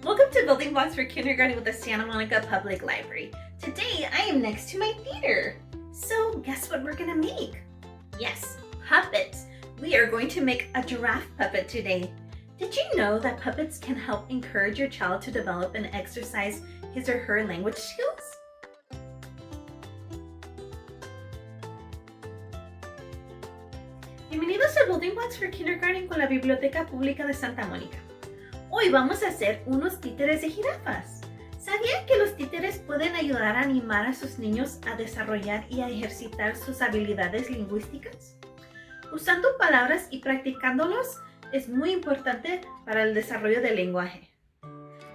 Welcome to Building Blocks for Kindergarten with the Santa Monica Public Library. Today I am next to my theater. So guess what we're gonna make? Yes, puppets. We are going to make a giraffe puppet today. Did you know that puppets can help encourage your child to develop and exercise his or her language skills? Bienvenidos a Building Blocks for Kindergarten con la Biblioteca Pública de Santa Mónica. Hoy vamos a hacer unos títeres de jirafas. ¿Sabían que los títeres pueden ayudar a animar a sus niños a desarrollar y a ejercitar sus habilidades lingüísticas? Usando palabras y practicándolos es muy importante para el desarrollo del lenguaje.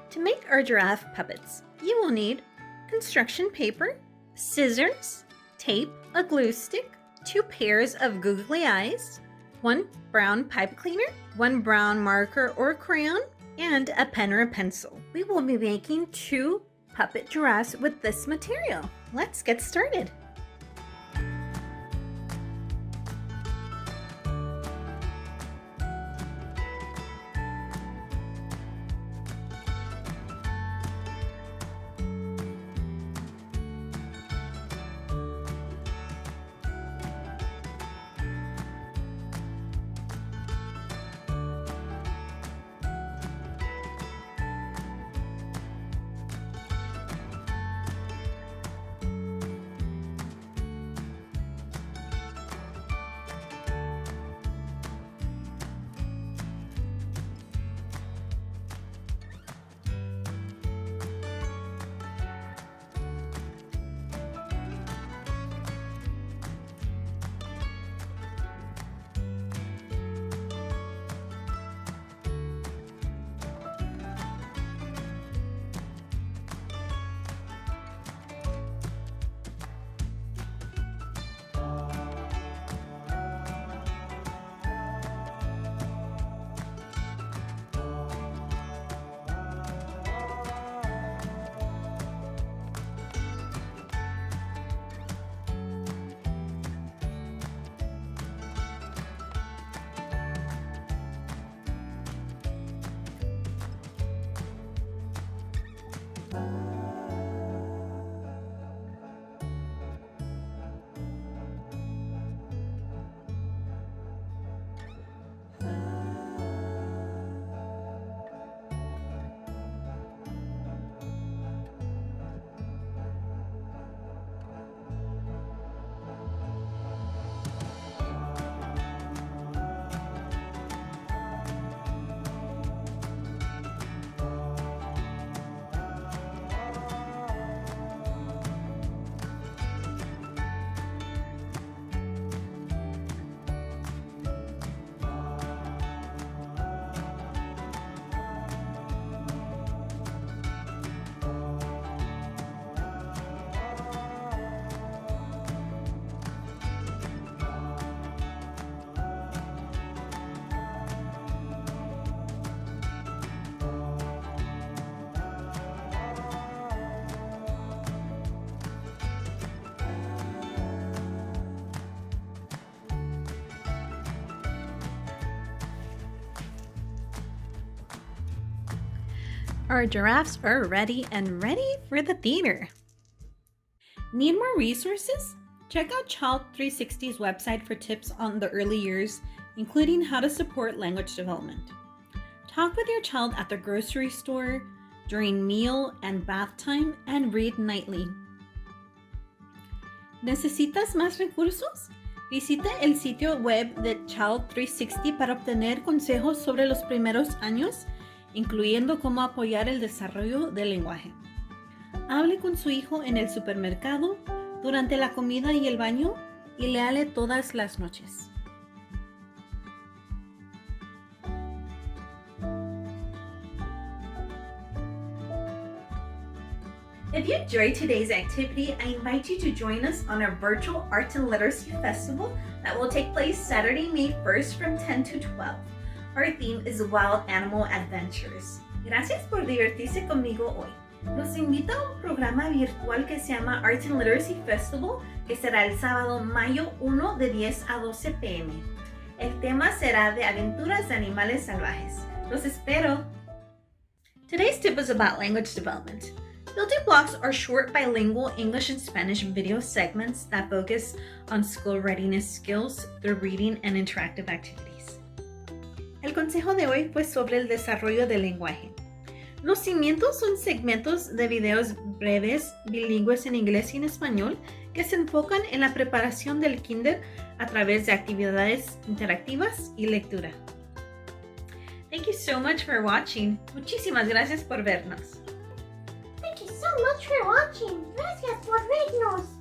To make our giraffe puppets, you will need construction paper, scissors, tape, a glue stick, 2 pairs of googly eyes, 1 brown pipe cleaner, 1 brown marker or crayon, and a pen or a pencil. We will be making 2 puppet giraffes with this material. Let's get started. Our giraffes are ready for the theater. Need more resources? Check out Child 360's website for tips on the early years, including how to support language development. Talk with your child at the grocery store, during meal and bath time, and read nightly. ¿Necesitas más recursos? Visita el sitio web de Child 360 para obtener consejos sobre los primeros años, incluyendo cómo apoyar el desarrollo del lenguaje. Hable con su hijo en el supermercado, durante la comida y el baño, y léale todas las noches. If you enjoyed today's activity, I invite you to join us on our virtual Art and Literacy Festival that will take place Saturday, May 1st from 10 to 12. Our theme is Wild Animal Adventures. Gracias por divertirse conmigo hoy. Los invito a un programa virtual que se llama Art and Literacy Festival, que será el sábado, mayo 1 de 10 a 12 p.m. El tema será de aventuras de animales salvajes. ¡Los espero! Today's tip is about language development. Building blocks are short bilingual English and Spanish video segments that focus on school readiness skills through reading and interactive activities. El consejo de hoy fue sobre el desarrollo del lenguaje. Los cimientos son segmentos de videos breves bilingües en inglés y en español que se enfocan en la preparación del kinder a través de actividades interactivas y lectura. Thank you so much for watching. Muchísimas gracias por vernos. Thank you so much for watching. Gracias por vernos.